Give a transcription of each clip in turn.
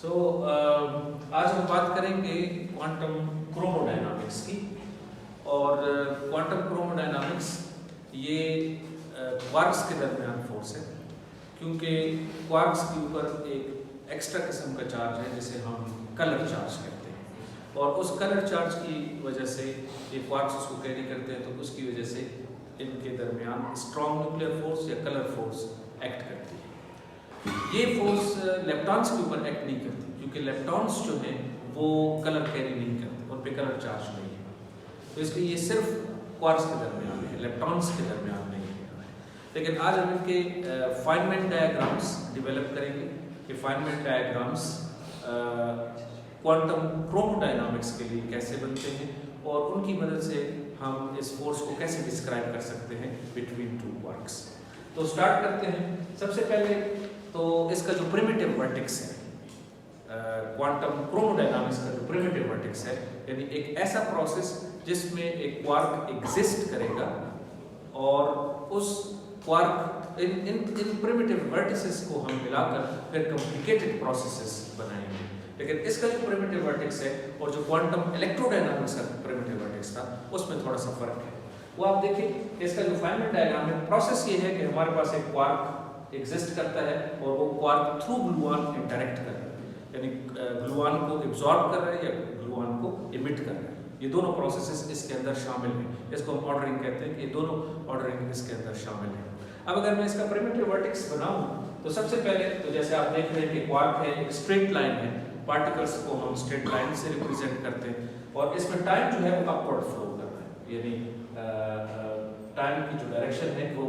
आज हम बात करेंगे क्वांटम क्रोमोडायनामिक्स की। और क्वांटम क्रोमोडायनामिक्स ये क्वार्क्स के दरमियान फोर्स है, क्योंकि क्वार्क्स के ऊपर एक एक्स्ट्रा किस्म का चार्ज है जिसे हम कलर चार्ज कहते हैं, और उस कलर चार्ज की वजह से ये क्वार्क्स उसको कैरी करते हैं, तो उसकी वजह से इनके दरमियान स्ट्रॉन्ग न्यूक्लियर फोर्स या कलर फोर्स एक्ट करती है। ये फोर्स लेप्टॉन्स के ऊपर एक्ट नहीं करती, क्योंकि लेप्टॉन्स जो हैं वो कलर कैरी नहीं करते, उन पे कलर चार्ज नहीं है, तो इसलिए ये सिर्फ क्वार्क्स के दरमियान है, लेप्टॉन्स के दरमियान नहीं है। लेकिन आज हम इनके फाइनमेंट डायग्राम्स डेवलप करेंगे कि फाइनमेंट डायग्राम्स क्वांटम क्रोमोडायनामिक्स के लिए कैसे बनते हैं और उनकी मदद से हम इस फोर्स को कैसे डिस्क्राइब कर सकते हैं बिटवीन टू क्वार्क्स। तो स्टार्ट करते हैं। सबसे पहले तो इसका जो प्रिमिटिव वर्टेक्स है, क्वांटम क्रोमोडायनामिक्स का जो प्रिमिटिव वर्टेक्स है, यानी एक ऐसा प्रोसेस जिसमें एक क्वार्क एग्जिस्ट करेगा और उस क्वार्क इन प्रिमिटिव वर्टिसेस को हम मिलाकर फिर कॉम्प्लिकेटेड प्रोसेसेस बनाएंगे। लेकिन इसका जो प्रिमिटिव वर्टेक्स है और जो क्वांटम इलेक्ट्रोडायनामिक्स का प्रिमिटिव वर्टेक्स था, उसमें थोड़ा सा फर्क है। वो आप देखिए, इसका जो फाइनल डायग्राम है, प्रोसेस ये है कि हमारे पास एक क्वार्क एग्जिस्ट करता है और वो क्वार्क थ्रू ग्लूऑन इंटरेक्ट कर रहा है, यानी ग्लूऑन को एब्जॉर्ब कर रहा है या ग्लूऑन को इमिट कर रहा है। ये दोनों प्रोसेसेस इसके अंदर शामिल हैं, इसको हम ऑर्डरिंग कहते हैं कि ये दोनों ऑर्डरिंग इसके अंदर शामिल है। अब अगर मैं इसका प्रिमिटिव वर्टेक्स बनाऊं तो सबसे पहले तो जैसे आप देख रहे हैं कि क्वार्क है, एक स्ट्रेट लाइन है, पार्टिकल्स को हम स्ट्रेट लाइन से रिप्रेजेंट करते हैं और इसमें टाइम जो है वो अपवर्ड फ्लो कर रहा है, यानी टाइम की जो डायरेक्शन है वो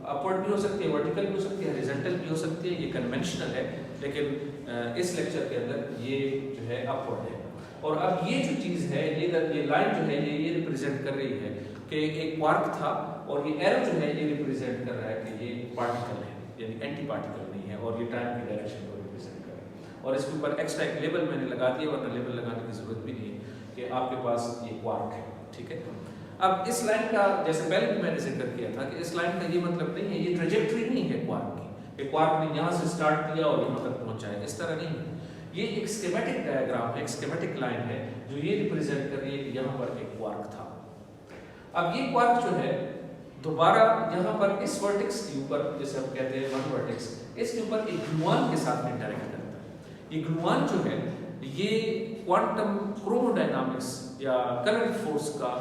अपवर्ड भी हो सकती है, वर्टिकल भी हो सकती है, हॉरिजॉन्टल भी हो सकती है। ये कन्वेंशनल है, लेकिन इस लेक्चर के अंदर ये जो है अपवर्ड है। और अब ये जो चीज़ है, ये लाइन जो है ये रिप्रेजेंट कर रही है कि एक क्वार्क था, और ये एरो जो है ये रिप्रेजेंट कर रहा है कि ये पार्टिकल है, यानी एंटी पार्टिकल नहीं है, और ये टाइम की डायरेक्शन को रिप्रेजेंट कर रहा है। और इसके ऊपर एक्स्ट्रा एक लेबल मैंने लगा दिया, वरना लेबल लगाने की जरूरत भी नहीं है कि आपके पास ये क्वार्क है, ठीक है। अब इस लाइन का, जैसे पहले भी मैंने जिक्र किया था कि इस लाइन का ये मतलब नहीं है, ये ट्रेजेक्टरी नहीं है क्वार्क की, क्वार्क ने यहाँ से स्टार्ट किया और यहाँ तक पहुँचा है, इस तरह नहीं है। ये एक स्कीमेटिक डायग्राम है, एक स्कीमेटिक लाइन है जो ये रिप्रेजेंट कर रही है कि यहाँ पर एक क्वार्क था। अब ये क्वार्क जो है दोबारा यहाँ पर इस वर्टेक्स के ऊपर, जैसे हम कहते हैं वन वर्टेक्स, इसके ऊपर एक ग्लूऑन के साथ इंटरेक्ट करता है। ये ग्लूऑन जो है ये क्वांटम क्रोमोडायनामिक्स या कलर फोर्स का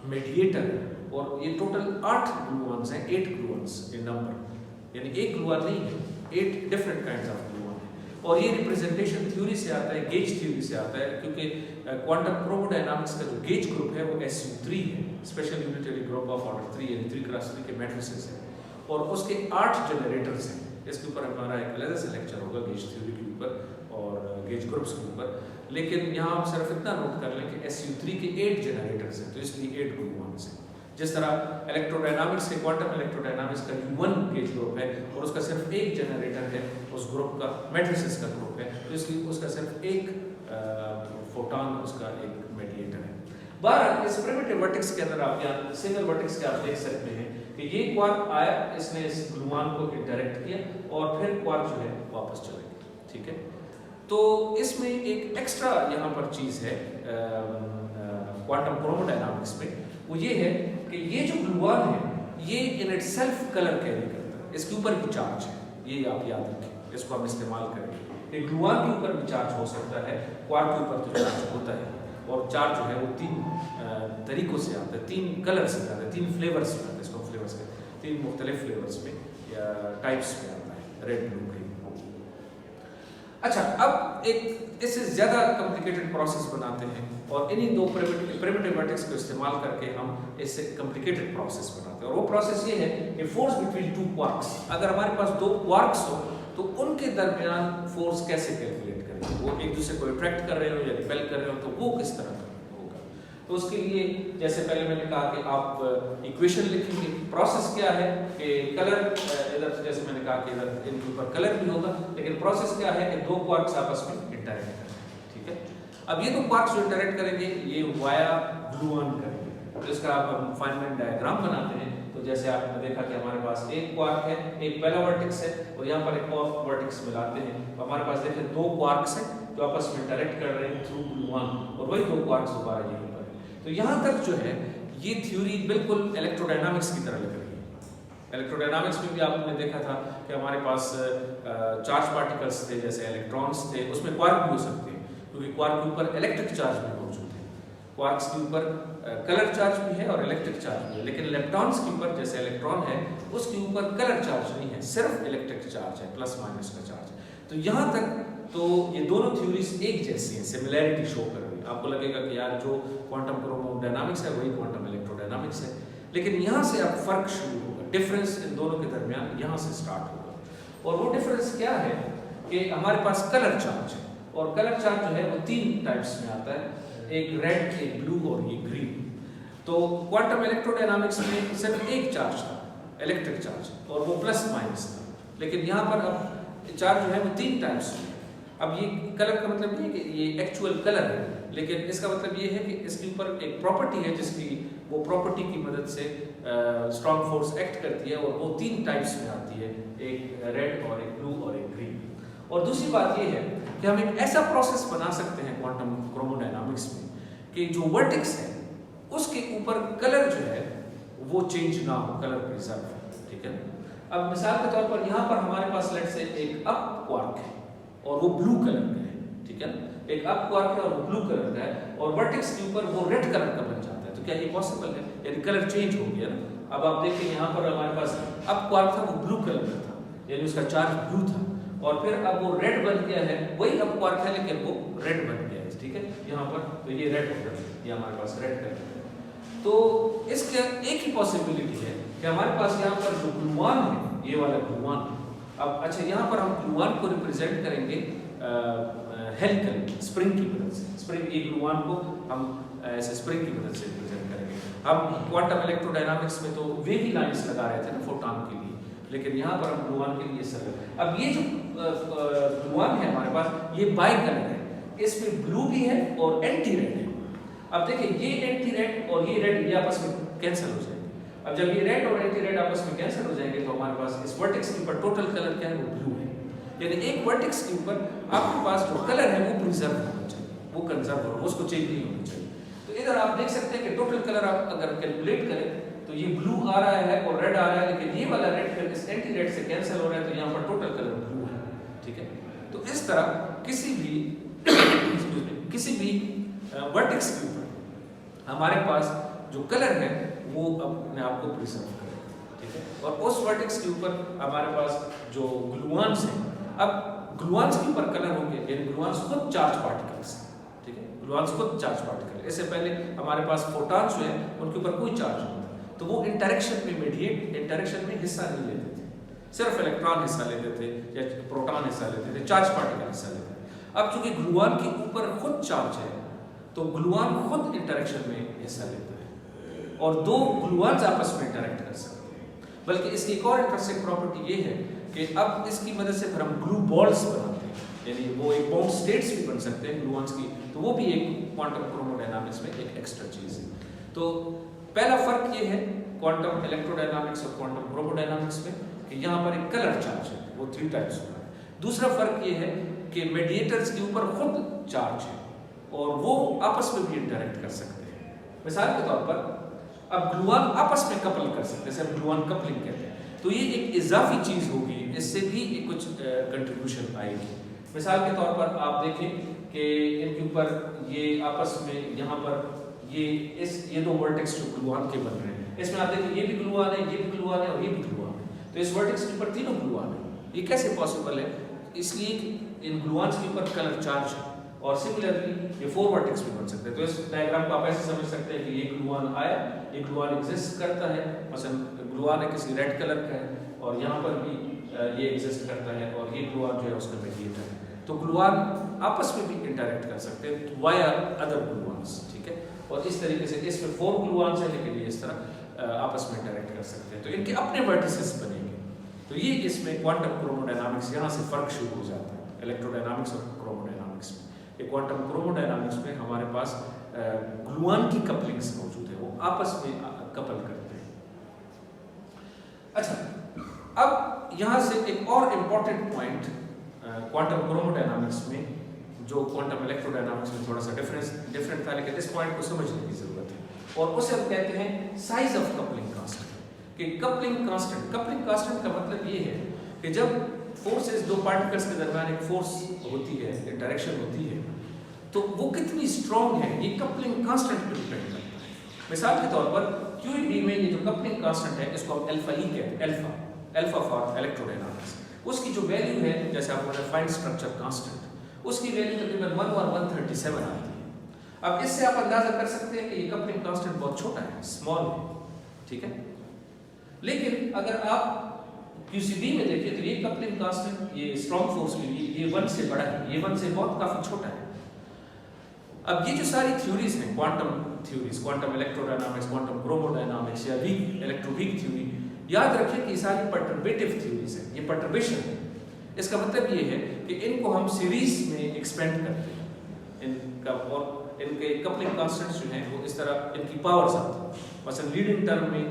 मेडिएटर है, और ये टोटल 8 ग्लूऑन्स हैं, 8 ग्लूऑन्स इन नंबर, यानी एक ग्लूऑन नहीं है, 8 डिफरेंट काइंड्स ऑफ ग्लूऑन है। और ये रिप्रेजेंटेशन थ्योरी से आता है, गेज थ्योरी से आता है, क्योंकि क्वांटम क्रोमोडायनामिक्स का जो गेज ग्रुप है वो SU3 है, special unitary group of order 3, यानी 3x3 के मैट्रिसेस है, और उसके 8 जनरेटर्स हैं। इसके ऊपर हमारा एक अलग से लेक्चर होगा गेज थ्योरी के ऊपर और गेज ग्रुप्स के ऊपर, लेकिन यहाँ आप सिर्फ इतना नोट कर लें कि SU3 के 8 जनरेटर्स हैं, तो इसलिए 8 ग्लूऑन्स हैं। जिस तरह इलेक्ट्रोडायनामिक्स के, क्वांटम इलेक्ट्रोडायनामिक्स का U1 गेज ग्रुप है और उसका सिर्फ एक जनरेटर है, उस ग्रुप का मैट्रिसेस का ग्रुप है, तो इसलिए उसका सिर्फ एक फोटॉन, उसका एक मेडिएटर है। बहरहाल इस प्रिमिटिव वर्टेक्स के अंदर आप यहाँ सिंगल वर्टेक्स के आप देख सकते हैं कि ये क्वार्क आया, इसने इस ग्लूऑन को इंटरेक्ट किया और फिर क्वार्क जो है वापस चले गए, ठीक है। तो इसमें एक एक्स्ट्रा यहाँ पर चीज़ है क्वांटम क्रोमोडायनामिक्स में, वो ये है कि ये जो ग्लूऑन है ये इन इटसेल्फ कलर कैरी करता है, इसके ऊपर भी चार्ज है, ये आप याद रखें, इसको हम इस्तेमाल करेंगे। एक ग्लूऑन के ऊपर भी चार्ज हो सकता है, क्वार्क के ऊपर तो चार्ज होता है, और चार्ज जो है वो 3 तरीकों से आता है, 3 कलर से आता है, 3 फ्लेवर्स में आता है, इसको फ्लेवर्स कहते हैं, 3 मुख्तलिफ फ्लेवर्स में या टाइप्स में आता है, रेड, ब्लू, ग्रीन। अच्छा, अब एक इससे ज़्यादा कॉम्प्लिकेटेड प्रोसेस बनाते हैं और इन्हीं 2 प्रिमिटिव वर्टेक्स को इस्तेमाल करके हम इससे कॉम्प्लिकेटेड प्रोसेस बनाते हैं, और वो प्रोसेस ये है कि फोर्स बिटवीन 2 क्वार्क्स। अगर हमारे पास 2 क्वार्क्स हो तो उनके दरमियान फोर्स कैसे कैलकुलेट करें, वो एक दूसरे को अट्रैक्ट कर रहे हो या रिपेल कर रहे हो, तो वो किस तरह होगा। तो उसके लिए जैसे पहले मैंने कहा कि आप इक्वेशन लिखेंगे। प्रोसेस क्या है कि कलर, इधर जैसे मैंने कहा कि इधर इनके ऊपर कलर भी होगा, लेकिन प्रोसेस क्या है कि 2 क्वार्क्स आपस में इंटरेक्ट करेंगे, ठीक है। अब ये 2 क्वार्क्स जो इंटरेक्ट करेंगे ये वाया ग्लूऑन करेंगे, तो इसका आप हम फाइनमेंट डायग्राम बनाते हैं। तो जैसे आपने देखा कि हमारे पास एक क्वार्क है, एक पहला वर्टेक्स है और यहाँ पर एक और वर्टेक्स मिलाते हैं, तो हमारे पास देखिए दो क्वार्क्स हैं जो आपस में इंटरेक्ट कर रहे हैं थ्रू ग्लूऑन, और वही दो क्वार्क्स दोबारा यहीं पर है। तो यहाँ तक जो है ये थ्योरी बिल्कुल इलेक्ट्रोडायनामिक्स की तरह लग रही है। इलेक्ट्रोडायनामिक्स में भी आपने देखा था कि हमारे पास चार्ज पार्टिकल्स थे, जैसे इलेक्ट्रॉन्स थे, उसमें क्वार्क भी हो सकते हैं क्योंकि क्वार्क के ऊपर इलेक्ट्रिक चार्ज भी मौजूद है। क्वार्क्स के ऊपर कलर चार्ज भी है और इलेक्ट्रिक चार्ज भी है, लेकिन इलेक्ट्रॉन्स के ऊपर जैसे इलेक्ट्रॉन है उसके ऊपर कलर चार्ज नहीं है, सिर्फ इलेक्ट्रिक चार्ज है, प्लस माइनस का चार्ज। तो यहाँ तक तो ये दोनों थ्योरीज एक जैसी हैं, सिमिलैरिटी शो कर रही है। आपको लगेगा कि यार जो क्वांटम क्रोमोडायनामिक्स है वही क्वांटम इलेक्ट्रोडायनामिक्स है, लेकिन यहाँ से अब फर्क शुरू होगा, डिफरेंस इन दोनों के दरमियान यहाँ से स्टार्ट होगा। और वो डिफरेंस क्या है कि हमारे पास कलर चार्ज है, और कलर चार्ज जो है वो तीन टाइप्स में आता है, एक रेड, एक ब्लू और एक ग्रीन। तो क्वांटम इलेक्ट्रोडायनामिक्स में सिर्फ एक चार्ज था, इलेक्ट्रिक चार्ज, और वो प्लस माइनस था, लेकिन यहाँ पर अब चार्ज जो है वो तीन टाइप्स में। अब ये कलर का मतलब नहीं है कि ये एक्चुअल कलर है, लेकिन इसका मतलब ये है कि इसके ऊपर एक प्रॉपर्टी है जिसकी वो प्रॉपर्टी की मदद से स्ट्रॉन्ग फोर्स एक्ट करती है, और वो तीन टाइप्स में आती है, एक रेड और एक ब्लू और एक ग्रीन। और दूसरी बात ये है कि हम एक ऐसा प्रोसेस बना सकते हैं क्वांटम क्रोमोडायनामिक्स में कि जो वर्टेक्स है उसके ऊपर कलर जो है वो चेंज ना हो, कलर प्रिजर्व है, ठीक है। अब मिसाल के तौर पर यहाँ पर हमारे पास लेट से एक अप क्वार्क है और वो ब्लू कलर का है, ठीक है, एक अप क्वार्क है और वो ब्लू कलर का है, और वर्टेक्स के ऊपर वो रेड कलर का बन जाता है। तो क्या ये पॉसिबल है? यानी कलर चेंज हो गया ना। अब आप देखिए यहाँ पर हमारे पास अप क्वार्क था, वो ब्लू कलर का था, यानी उसका चार्ज ब्लू था, और फिर अब वो रेड बन गया है, वही अप क्वार्क है लेकिन वो रेड बन गया है, ठीक है, यहाँ पर। तो ये रेड हो गया, ये हमारे पास रेड कलर है। तो इसके एक ही पॉसिबिलिटी है कि हमारे पास यहाँ पर जो ग्लूऑन है, ये वाला ग्लूऑन, अब अच्छा यहाँ पर हम ग्लूऑन को रिप्रेजेंट करेंगे हेलिकल स्प्रिंग की मदद से। स्प्रिंग, ये ग्लूऑन को हम ऐसे स्प्रिंग की मदद से रिप्रेजेंट करेंगे। हम क्वांटम इलेक्ट्रोडायनामिक्स में तो वेवी लाइंस लगा रहे थे ना फोटॉन के लिए, लेकिन यहाँ पर हम ग्लूऑन के लिए सर्कल। अब ये जो ग्लूऑन है हमारे पास, ये बाई कलर है, इसमें ब्लू भी है और एंटी रेड है। अब देखिए ये एंटी रेड और ये रेड, ये आपस में कैंसिल हो जाएंगे। अब जब ये रेड और एंटी रेड आपस में कैंसिल हो जाएंगे तो हमारे पास इस वर्टेक्स के ऊपर टोटल कलर क्या है, वो ब्लू है। यानी एक वर्टेक्स के ऊपर आपके पास जो कलर है वो प्रिजर्व होना चाहिए, वो कंजर्व हो, उसको चेंज नहीं होना चाहिए। तो इधर आप देख सकते हैं कि टोटल कलर आप अगर कैलकुलेट करें तो ये ब्लू आ रहा है और रेड आ रहा है, लेकिन ये वाला रेड फिर इस एंटी रेड से कैंसिल हो रहा है, तो यहाँ पर टोटल कलर ब्लू है, ठीक है। तो इस तरह किसी भी वर्टेक्स के ऊपर हमारे पास जो कलर है वो अपने आप को प्रिजर्व करेगा, ठीक है। और उस वर्टेक्स के ऊपर हमारे पास जो ग्लूऑन्स हैं, अब ग्लूऑन्स के ऊपर कलर होंगे, यानी ग्लूऑन्स खुद चार्ज पार्टिकल्स, ठीक है, ग्लूऑन्स खुद चार्ज पार्टिकल। इससे पहले हमारे पास फोटॉन्स जो है उनके ऊपर कोई चार्ज नहीं था, तो वो इंटरेक्शन में, मीडिएट इंटरेक्शन में हिस्सा नहीं लेते थे, सिर्फ इलेक्ट्रॉन हिस्सा लेते थे या प्रोटॉन हिस्सा लेते थे, चार्ज पार्टिकल हिस्सा लेते थे। अब चूंकि ग्लूऑन के ऊपर खुद चार्ज है तो ग्लूऑन खुद इंटरेक्शन में हिस्सा लेता है और दो ग्लूऑन्स आपस में इंटरेक्ट कर सकते हैं। बल्कि इसकी एक और इंटरेस्टिंग प्रॉपर्टी ये है कि अब इसकी मदद से फिर हम ग्लू बॉल्स बनाते हैं, यानी वो एक बाउंड स्टेट्स भी बन सकते हैं ग्लूऑन्स की, तो वो भी एक क्वांटम क्रोमोडायनामिक्स में एक एक्स्ट्रा चीज है। तो पहला फर्क ये है क्वांटम इलेक्ट्रोडायनामिक्स और क्वांटम क्रोमोडायनामिक्स में कि यहाँ पर एक कलर चार्ज है, वो 3 टाइप्स का है। दूसरा फर्क ये है कि मेडिएटर्स के ऊपर खुद चार्ज है और वो आपस में भी इंटरेक्ट कर सकते हैं। मिसाल के तौर पर अब ग्लूऑन आपस में कपल कर सकते हैं, जैसे हम ग्लूऑन कपलिंग कहते हैं, तो ये एक इजाफी चीज होगी, इससे भी कुछ कंट्रीब्यूशन आएगी। मिसाल के तौर पर आप देखें कि इनके ऊपर ये आपस में यहाँ पर ये दो वर्टेक्स जो ग्लूऑन के बन रहे हैं, इसमें आप देखिए ये भी ग्लूऑन है, ये भी ग्लूऑन है और ये भी ग्लूऑन है, तो इस वर्टेक्स के ऊपर तीनों ग्लूऑन है। ये कैसे पॉसिबल है? इसलिए इन ग्लूऑन्स के ऊपर कलर चार्ज है और सिमिलरली ये 4 वर्टेक्स भी बन सकते हैं। तो इस डायग्राम को आप ऐसे समझ सकते हैं कि ये ग्लूऑन आया, ये ग्लूऑन एग्जिस्ट करता है, मसलन ग्लूऑन है किसी रेड कलर का है और यहाँ पर भी ये एग्जिस्ट करता है और ये ग्लूऑन जो है उसका मेडिएटर है। तो ग्लूऑन आपस में भी इंटरेक्ट कर सकते हैं वाया अदर ग्लूऑन्स, ठीक है। और इस तरीके से इसमें 4 ग्लूऑन्स है लेकिन ये इस तरह आपस में इंटरेक्ट कर सकते हैं, तो इनके अपने वर्टिसेस बनेंगे। तो ये इसमें क्वांटम क्रोमोडायनामिक्स यहाँ से फर्क शुरू हो जाता है इलेक्ट्रोडायनामिक्स और क्रोमोडायनामिक्स में। ये क्वांटम क्रोमोडायनामिक्स में हमारे पास ग्लूऑन की कपलिंग्स मौजूद है, वो आपस में कपल करते हैं। यहाँ से एक और इम्पॉर्टेंट पॉइंट क्वांटम क्रोमोडायनामिक्स में, जो क्वांटम इलेक्ट्रोडायनामिक्स में थोड़ा सा डिफरेंट था, लेकिन इस पॉइंट को समझने की जरूरत है, और उसे हम कहते हैं साइज ऑफ कपलिंग कांस्टेंट। कि कपलिंग कांस्टेंट का मतलब ये है कि जब फोर्सेस, दो पार्टिकल्स के दरमियान एक फोर्स होती है, इंटरेक्शन होती है, तो वो कितनी स्ट्रॉन्ग है ये कपलिंग कांस्टेंट पर डिपेंड करता है। मिसाल के तौर पर QED में ये जो कपलिंग कांस्टेंट है, इसको हम अल्फा ई कहते हैं, अल्फा फॉर इलेक्ट्रोडायनामिक्स। उसकी जो वैल्यू है, जैसे आपको फाइन स्ट्रक्चर कांस्टेंट, उसकी वैल्यू तकरीबन 1 और 137 आती है। अब इससे आप अंदाजा कर सकते हैं कि ये कपलिंग कांस्टेंट बहुत छोटा है, स्मॉल है, ठीक है। लेकिन अगर आप QCD में देखें तो ये कपलिंग कांस्टेंट, ये स्ट्रॉन्ग फोर्स के लिए ये 1 से बड़ा है, ये 1 से बहुत काफी छोटा है। अब ये जो सारी थ्योरीज हैं, quantum theories, quantum electrodynamics, quantum chromodynamics या वीक इलेक्ट्रोवीक थ्योरी, याद रखिए कि ये सारी पर्टर्बेटिव थ्योरीज हैं, ये पर्टर्बेशन है। इसका मतलब ये है कि इनको हम सीरीज में एक्सपेंड करते हैं, इनका, और इनके कपलिंग कांस्टेंट्स जो हैं वो इस तरह इनकी पावर्स आती हैं। मसलन लीडिंग टर्म में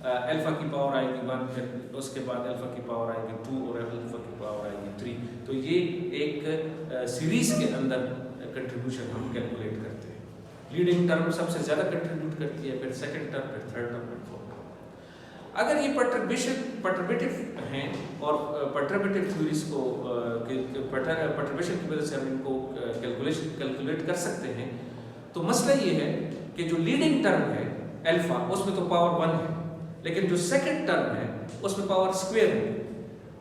अल्फा की पावर आएगी 1, फिर उसके बाद अल्फा की पावर आएगी 2 और अल्फा की पावर आएगी 3। तो ये एक सीरीज के अंदर कंट्रीब्यूशन हम कैलकुलेट करते हैं। लीडिंग टर्म सबसे ज्यादा कंट्रीब्यूट करती है, फिर सेकंड टर्म, फिर थर्ड टर्म, फिर फोर्थ टर्म। अगर ये पर्टर्बेटिव हैं और पर्टर्बेटिव थ्योरीज को पर्टर्बेशन की वजह से हम इनको कैलकुलेट कर सकते हैं, तो मसला ये है कि जो लीडिंग टर्म है अल्फा, उसमें तो पावर 1 है, लेकिन जो सेकंड टर्म है उसमें पावर स्क्वायर है।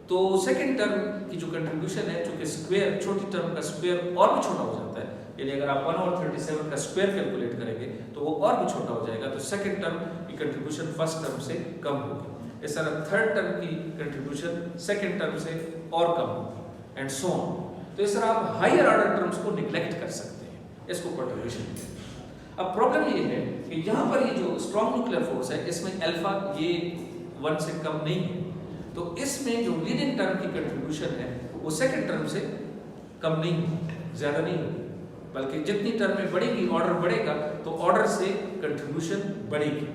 तो सेकंड टर्म की जो कंट्रीब्यूशन है, चूंकि स्क्वायर, छोटी टर्म का स्क्वायर और भी छोटा हो जाता है, यानी अगर आप 1 और 37 का स्क्वायर कैलकुलेट करेंगे तो वो और भी छोटा हो जाएगा, तो सेकंड टर्म की कंट्रीब्यूशन फर्स्ट टर्म से कम होगी। इस तरह थर्ड टर्म की कंट्रीब्यूशन सेकंड टर्म से और कम होगी, एंड सो ऑन। तो इस तरह आप हायर ऑर्डर टर्म्स को निग्लेक्ट कर सकते हैं, इसको पर्टर्बेशन कहते हैं। अब प्रॉब्लम ये है कि यहाँ पर ये जो स्ट्रॉन्ग न्यूक्लियर फोर्स है, इसमें अल्फा ये 1 से कम नहीं है, तो इसमें जो लीडिंग टर्म की कंट्रीब्यूशन है वो सेकंड टर्म से कम नहीं होगी, ज्यादा नहीं होगी, बल्कि जितनी टर्में बढ़ेगी, ऑर्डर बढ़ेगा, तो ऑर्डर से कंट्रीब्यूशन बढ़ेगी।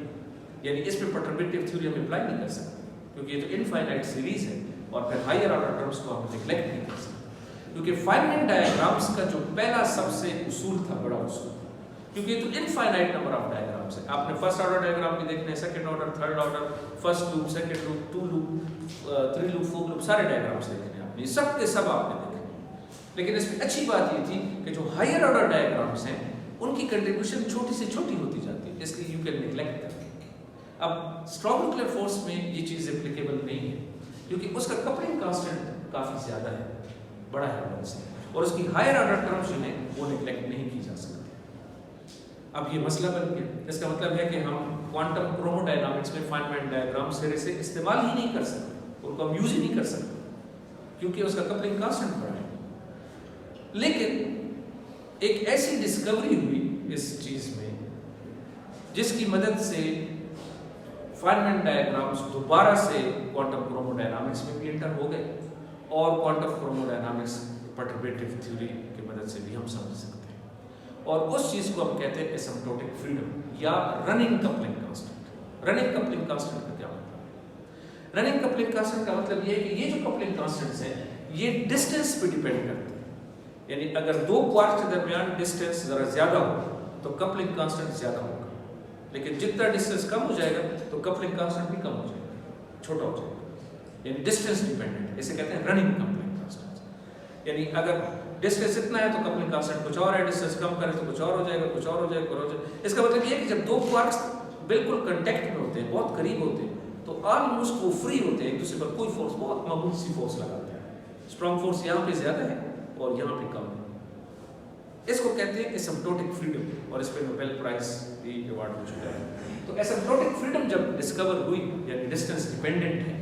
यानी इस पे पर्टर्बेटिव थ्योरी हम अप्लाई नहीं कर सकते, क्योंकि ये तो इनफाइनाइट सीरीज है, और फिर हायर ऑर्डर टर्म्स को हम निग्लेक्ट नहीं कर सकते। क्योंकि फाइनाइट डायग्राम्स का जो पहला सबसे उसूल था, बड़ा उसूल, क्योंकि तो इनफाइनाइट नंबर ऑफ डायग्राम्स है। आपने फर्स्ट ऑर्डर डायग्राम भी देखने, second order, third order, first loop, second loop, 2 loop, 3 loop, 4 loop, सारे डायग्राम्स देखने आपने, सब के सब आपने देखे। लेकिन इसमें अच्छी बात ये थी कि जो हायर ऑर्डर डायग्राम्स हैं उनकी कंट्रीब्यूशन छोटी से छोटी होती जाती है, इसलिए यू कैन निग्लेक्ट दैट। अब स्ट्रॉन्ग न्यूक्लियर फोर्स में ये चीज एप्लीकेबल नहीं है, क्योंकि उसका कपलिंग कांस्टेंट काफी ज्यादा है, बड़ा है 1 से, और उसकी हायर ऑर्डर टर्म्स जो हैं वो निग्लेक्ट नहीं की जा सकती। अब ये मसला बन गया। इसका मतलब है कि हम क्वांटम क्रोमोडायनामिक्स में फाइनमेंट डायग्राम सिरे से इस्तेमाल ही नहीं कर सकते, उनको हम यूज ही नहीं कर सकते, क्योंकि उसका कपलिंग कांस्टेंट बड़ा है। लेकिन एक ऐसी डिस्कवरी हुई इस चीज में, जिसकी मदद से फाइनमेंट डायग्राम्स दोबारा से क्वांटम क्रोमोडायनामिक्स में भी एंटर हो गए, और क्वांटम क्रोमोडायनामिक्स पर्टर्बेटिव थ्योरी की मदद से भी हम समझ सकते हैं। और उस चीज को हम कहते हैं एसिम्प्टोटिक फ्रीडम या running coupling constant. Running coupling constant का क्या मतलब है? रनिंग कपलिंग कांस्टेंट का मतलब ये है कि ये जो कपलिंग कांस्टेंट्स हैं ये डिस्टेंस पे डिपेंड करते हैं। यानी अगर 2 क्वार्क्स के दरमियान डिस्टेंस जरा ज्यादा हो तो कपलिंग कांस्टेंट ज्यादा होगा, लेकिन जितना डिस्टेंस कम हो जाएगा तो कपलिंग कांस्टेंट भी कम हो जाएगा, छोटा हो जाएगा। यानी डिस्टेंस डिपेंडेंट, इसे कहते हैं रनिंग कपलिंग कांस्टेंट। यानी अगर डिस्टेंस इतना है तो कपलिंग कांस्टेंट कुछ और है, डिस्टेंस कम करें तो कुछ और हो जाएगा, कुछ और हो जाएगा, कुछ और हो जाएगा। इसका मतलब ये है कि जब 2 क्वार्क्स बिल्कुल कांटेक्ट में होते हैं, बहुत करीब होते हैं, तो ऑलमोस्ट वो फ्री होते हैं, एक दूसरे पर कोई फोर्स, बहुत मामूली सी फोर्स लगाते हैं। स्ट्रॉन्ग फोर्स यहाँ पे ज्यादा है और यहाँ पे कम है। इसको कहते हैं एसिम्प्टोटिक फ्रीडम, और इस पे नोबेल प्राइज भी अवार्ड मिल चुका है। तो एसिम्प्टोटिक फ्रीडम जब डिस्कवर हुई, यानी डिस्टेंस डिपेंडेंट है,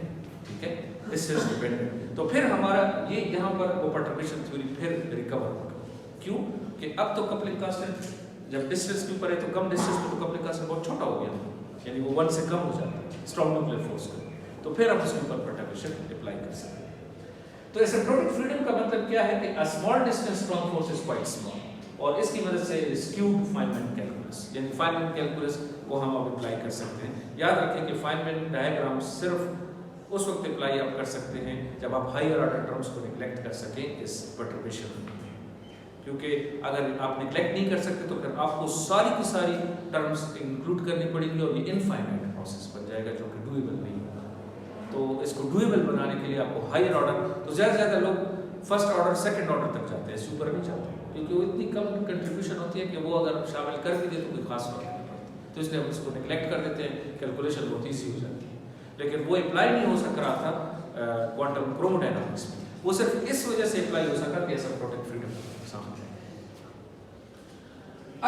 ठीक है, डिस्टेंस डिपेंडेंट, तो फिर हमारा ये यहाँ पर वो पर्टर्बेशन थ्योरी फिर रिकवर होगा। क्यों? कि अब तो कपलिंग कांस्टेंट जब डिस्टेंस के ऊपर है तो कम डिस्टेंस पे तो कपलिंग कांस्टेंट बहुत छोटा हो गया, यानी वो 1 से कम हो जाता है स्ट्रॉन्ग न्यूक्लियर फोर्स का, तो फिर हम उसके ऊपर पर्टर्बेशन अप्लाई कर सकते हैं। तो एसिम्प्टोटिक फ्रीडम का मतलब क्या है कि a small distance strong force is quite small, और इसकी मदद से स्क्यूड फाइनमेंट कैलकुलस, यानी फाइनमेंट कैलकुलस को हम अब अप्लाई कर सकते हैं। याद रखें कि फाइनमेंट डायग्राम सिर्फ उस वक्त अप्लाई आप कर सकते हैं जब आप हायर ऑर्डर टर्म्स को निगलेक्ट कर सकें इस परटर्बेशन में। क्योंकि अगर आप निगलेक्ट नहीं कर सकते तो फिर आपको सारी की सारी टर्म्स इंक्लूड करनी पड़ेगी और ये इनफाइनाइट प्रोसेस बन जाएगा जो कि डूएबल नहीं होगा। तो इसको डूएबल बनाने के लिए आपको हायर ऑर्डर, तो ज़्यादा से ज़्यादा लोग फर्स्ट ऑर्डर सेकंड ऑर्डर तक जाते हैं, इससे ऊपर नहीं जाते क्योंकि वो इतनी कम कंट्रीब्यूशन होती है कि वो अगर शामिल कर भी दे तो कोई खास फर्क नहीं पड़ता। तो इसलिए हम इसको निगलेक्ट कर देते हैं, कैलकुलेशन बहुत ईजी हो जाती है। लेकिन वो अप्लाई नहीं हो सक रहा था क्वांटम क्रोमोडायनामिक्स में, वो सिर्फ इस वजह से अप्लाई हो सका कि एसिम्प्टोटिक फ्रीडम सामने।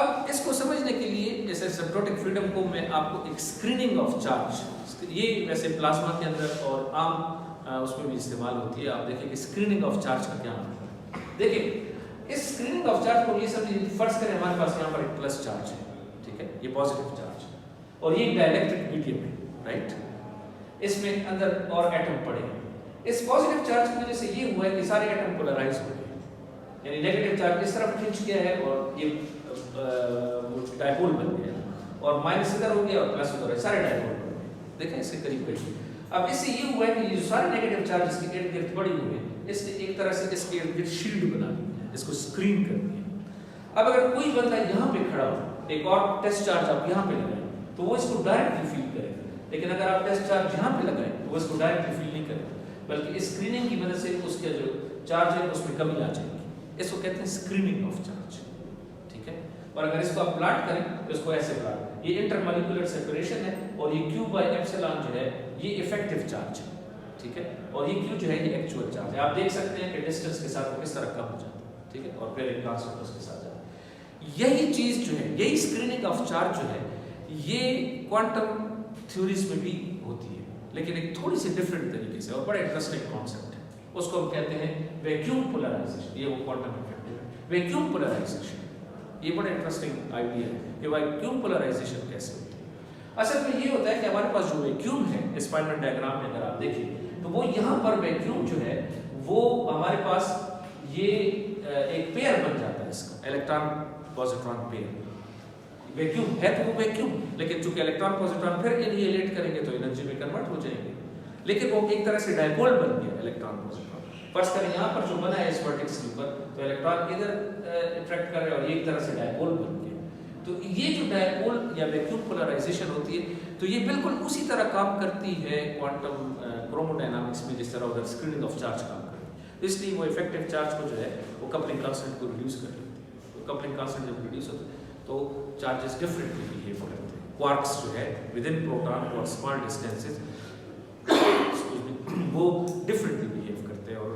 अब इसको समझने के लिए इस एसिम्प्टोटिक फ्रीडम को मैं आपको एक स्क्रीनिंग ऑफ चार्ज, ये वैसे प्लाज्मा के अंदर और आम उसमें भी इस्तेमाल होती है। आप देखिए कि स्क्रीनिंग ऑफ चार्ज का क्या मतलब है। देखिए इस स्क्रीनिंग ऑफ चार्ज को ये समझिए, फर्ज करें हमारे पास यहाँ पर एक प्लस चार्ज है, ठीक है, ये पॉजिटिव चार्ज है और ये डाइलेक्ट्रिक मीडियम है, राइट, इसमें अंदर और एटम पड़े हैं। इस पॉजिटिव चार्ज की वजह से ये हुआ है कि सारे एटम पोलराइज हो गए, यानी नेगेटिव चार्ज इस तरफ खींच गया है और ये डायपोल बन गया, और माइनस इधर हो गया और प्लस उधर है, सारे डायपोल बन गए। देखें इससे करीब करीब। अब इससे ये हुआ है कि ये जो सारे नेगेटिव चार्ज इसके इर्द गिर्द पड़ी हुई है, इसने एक तरह से इसके इर्द गिर्द शील्ड बना दी है, इसको स्क्रीन कर दिया। अब अगर कोई बंदा यहाँ पे खड़ा हो, एक और टेस्ट चार्ज आप यहाँ पे लगाएं तो वो इसको डायरेक्टली फील करेगा, लेकिन अगर आप टेस्ट चार्ज यहाँ पे लगाएं तो वो इसको डायरेक्टली फील नहीं करेगा, बल्कि इस स्क्रीनिंग की वजह से उसका जो चार्ज है उसमें कमी आ जाएगी। इसको कहते हैं स्क्रीनिंग ऑफ चार्ज, ठीक है। और अगर इसको आप प्लॉट करें तो इसको ऐसे प्लॉट, ये इंटरमॉलिक्यूलर सेपरेशन है और ये Q बाय एप्सिलॉन जो है ये इफेक्टिव चार्ज है, ठीक है, और ये Q जो है ये एक्चुअल चार्ज है। आप देख सकते हैं कि डिस्टेंस के साथ वो किस तरह कम हो जाता है, ठीक है, और फिर एक कांस्टेंट उसके साथ जाता है। यही चीज जो है, यही स्क्रीनिंग ऑफ चार्ज जो है, ये क्वांटम थ्योरीज में भी होती है, लेकिन एक थोड़ी सी डिफरेंट तरीके से, और बड़ा इंटरेस्टिंग कॉन्सेप्ट है। उसको हम कहते हैं वैक्यूम पोलराइजेशन। ये वो क्वांटम इफेक्ट है, वैक्यूम पोलराइजेशन। ये बड़ा इंटरेस्टिंग आइडिया है कि वैक्यूम पोलराइजेशन कैसे होती है। असल में ये होता है कि हमारे पास जो वैक्यूम है, स्पाइरल डायग्राम में अगर आप देखें तो वो यहाँ पर वैक्यूम जो है वो हमारे पास ये एक पेयर बन जाता है, इसका इलेक्ट्रॉन पॉजिट्रॉन पेयर। वैक्यूम है तो वो वैक्यूम, लेकिन चूंकि इलेक्ट्रॉन पॉजिट्रॉन फिर एनिहिलेट करेंगे तो एनर्जी में कन्वर्ट हो जाएंगे, लेकिन वो एक तरह से डायपोल बन गया इलेक्ट्रॉन पॉजिट्रॉन। फर्ज करें यहाँ पर जो बना है इस वर्टेक्स के ऊपर, तो इलेक्ट्रॉन इधर इंटरेक्ट कर रहे हैं और ये एक तरह से डायपोल बन गया। तो ये जो डायपोल या वैक्यूम पोलराइजेशन होती है, तो ये बिल्कुल उसी तरह काम करती है क्वांटम क्रोमोडायनामिक्स में जिस तरह उधर स्क्रीनिंग ऑफ चार्ज काम करती है। इसलिए वो इफेक्टिव चार्ज को जो है वो कपलिंग कांस्टेंट को रिड्यूस कर देती है। तो कपलिंग कांस्टेंट जब रिड्यूस होता है तो चार्जेस डिफरेंटली बिहेव करते हैं। क्वार्क्स जो है विद इन प्रोटॉन और स्मॉल डिस्टेंसेस वो डिफरेंटली बिहेव करते हैं और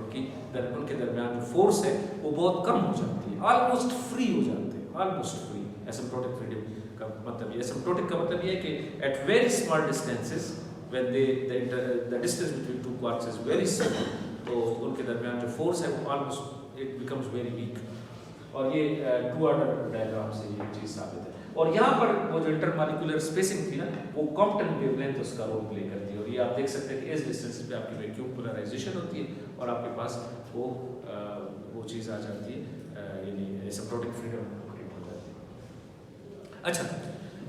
उनके दरमियान जो फोर्स है वो बहुत कम हो जाती है, ऑलमोस्ट फ्री हो जाते हैं, ऑलमोस्ट फ्री। एसिम्प्टोटिक फ्रीडम का मतलब ये, एसिम्प्टोटिक का मतलब ये है कि at very small distances when the distance between two quarks is very small, तो उनके दरमियान जो फोर्स है वो almost it becomes very weak. और ये टू ऑर्डर डायग्राम से ये चीज साबित है। और यहाँ पर वो जो इंटरमॉलिक्यूलर स्पेसिंग थी ना, वो कॉम्पटन वेवलेंथ उसका रोल प्ले करती है। और ये आप देख सकते हैं कि इस डिस्टेंस पे आपकी वैक्यूम पोलराइजेशन होती है और आपके पास वो चीज़ आ जाती है, यानी एसिम्प्टोटिक फ्रीडम क्रिएट हो जाती है। अच्छा,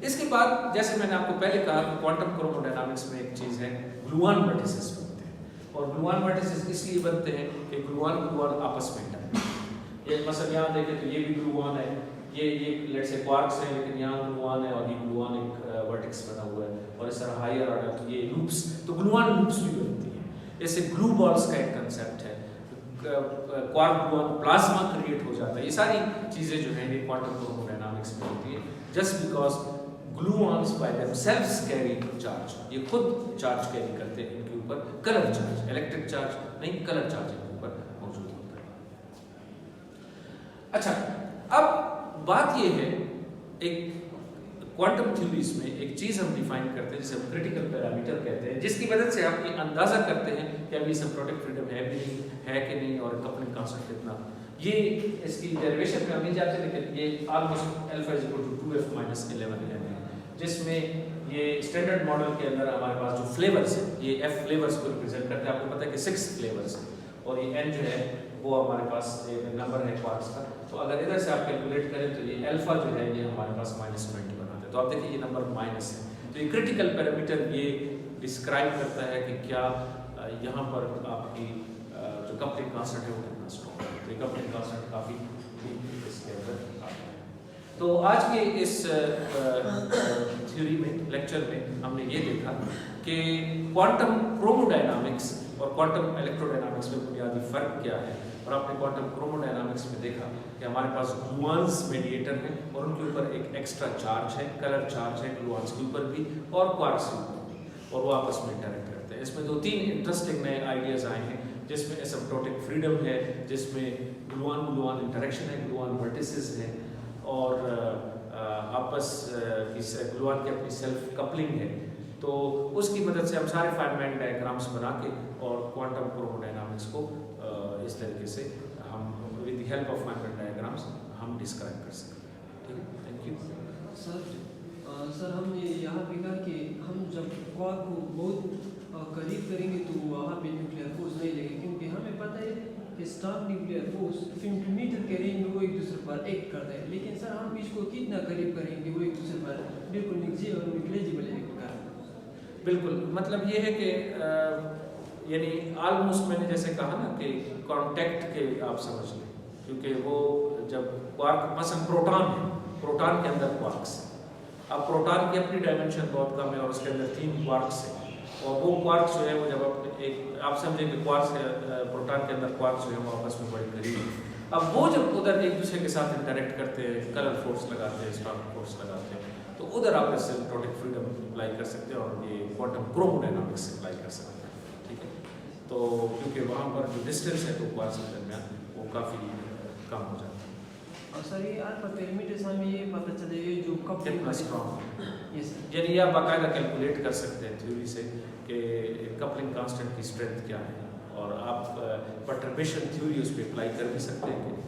इसके बाद जैसे मैंने आपको पहले कहा क्वांटम क्रोमोडायनामिक्स में एक चीज़ है, ग्लूऑन वर्टिसेस बनते हैं। और ग्लूऑन वर्टिसेस इसलिए बनते हैं कि ग्लूऑन आपस में ये मसलन यहाँ देखें तो ये भी ग्लूऑन है, ये लेट्स से क्वार्क्स है, लेकिन यहाँ ग्लूऑन है और ये ग्लूऑन एक वर्टेक्स बना हुआ है। और इस तरह हायर ऑर्डर तो ये लूप्स, तो ग्लूऑन लूप्स भी बनती हैं। जैसे ग्लू बॉल्स का एक कंसेप्ट है, क्वार्क ग्लूऑन प्लाज्मा क्रिएट हो जाता है। ये सारी चीज़ें जो हैं ये क्वांटम क्रोमोडायनामिक्स में होती है, just because gluons by themselves carry charge. ये खुद चार्ज कैरी करते हैं, इनके ऊपर कलर चार्ज, इलेक्ट्रिक चार्ज नहीं, कलर चार्ज इनके ऊपर मौजूद होता है। अच्छा, अब बात ये है, एक क्वांटम थ्योरीज में एक चीज हम डिफाइन करते हैं जिसे हम क्रिटिकल पैरामीटर कहते हैं, जिसकी वजह से आप ये अंदाजा करते हैं कि अभी एसिम्प्टोटिक फ्रीडम है भी नहीं, है कि नहीं, और कपलिंग कांस्टेंट कितना। ये इसकी डेरिवेशन में हम नहीं जाते, लेकिन ये almost alpha is equal to 2f-11 है, जिसमें ये स्टैंडर्ड मॉडल के अंदर हमारे पास जो फ्लेवर्स है, ये f फ्लेवर्स को रिप्रेजेंट करते हैं। आपको पता है कि 6 फ्लेवर्स है और ये n जो है वो हमारे पास एक नंबर है क्वार्क्स का। तो अगर इधर से आप कैलकुलेट करें तो ये अल्फा जो है ये हमारे पास -20 बनाते हैं। तो आप देखिए ये नंबर माइनस है। तो ये क्रिटिकल पैरामीटर ये डिस्क्राइब करता है कि क्या यहाँ पर आपकी जो कपलिंग कांस्टेंट है वो कितना स्ट्रॉन्ग है। तो ये कपलिंग कांस्टेंट काफ़ी इसके अंदर आता है। तो आज के इस थ्योरी में लेक्चर में हमने ये देखा कि क्वांटम क्रोमोडायनामिक्स और क्वांटम इलेक्ट्रोडायनामिक्स में बुनियादी फ़र्क क्या है। और आपने क्वांटम क्रोमोडायनामिक्स में देखा कि हमारे पास ग्लूऑन्स मेडिएटर हैं और उनके ऊपर एक एक्स्ट्रा चार्ज है, कलर चार्ज है ग्लूऑन्स के ऊपर भी और क्वार्क्स के ऊपर भी, और वो आपस में इंटरेक्ट करते हैं। इसमें 2-3 इंटरेस्टिंग नए आइडियाज आए हैं, जिसमें एसिम्प्टोटिक फ्रीडम है, जिसमें ग्लूऑन इंटरेक्शन है, ग्लूऑन वर्टिसेस है, और आपस की ग्लूऑन की अपनी सेल्फ कपलिंग है। तो उसकी मदद से हम सारे फाइनमेंट डायग्राम्स बना के और क्वांटम क्रोमोडायनामिक्स को इस तरीके से हम with the help of Feynman diagrams हम डिस्क्राइब कर सकते हैं। ठीक है, थैंक यू। सर हमने यहाँ भी कहा कि हम जब क्वार्क को बहुत करीब करेंगे तो वहाँ पे न्यूक्लियर फोर्स नहीं लगेगा, क्योंकि हमें पता है कि स्ट्रॉन्ग न्यूक्लियर फोर्स सेंटीमीटर के रेंज में वो एक दूसरे पर एक्ट करता है। लेकिन सर हम इसको कितना करीब करेंगे वो एक दूसरे पर बिल्कुल निग्लेजिबल है। बिल्कुल, मतलब ये है कि यानी ऑलमोस्ट मैंने जैसे कहा ना कि कांटेक्ट के आप समझ लें, क्योंकि वो जब क्वार्क मसलन प्रोटॉन है, प्रोटॉन के अंदर क्वार्क्स है। अब प्रोटॉन की अपनी डायमेंशन बहुत कम है और उसके अंदर 3 क्वार्क्स हैं, और वो क्वार्क्स जो है वो जब अपने एक आप समझें कि क्वार्क्स प्रोटॉन के अंदर क्वार्क्स जो है वो आपस में बड़ी करीब है। अब वो जब उधर एक दूसरे के साथ इंटरेक्ट करते हैं, कलर फोर्स लगाते हैं, स्ट्रॉन्ग फोर्स लगाते हैं, तो उधर आप एसिम्प्टोटिक फ्रीडम अप्लाई कर सकते हैं और ये क्वांटम क्रोमोडायनामिक्स से अप्लाई कर सकते हैं। ठीक है, तो क्योंकि वहाँ पर जो डिस्टेंस है तो क्वार्क्स के दरमियान वो काफ़ी कम हो जाता है। और सर ये अल्फा पैरामीटर्स हमें ये पता चले जो कब कितना स्ट्रॉन्ग है, यस यानी ये आप बाकायदा कैलकुलेट कर सकते हैं थ्योरी से कि कपलिंग कांस्टेंट की स्ट्रेंथ क्या है, और आप परटर्बेशन थ्योरी उस पर अप्लाई कर भी सकते हैं कि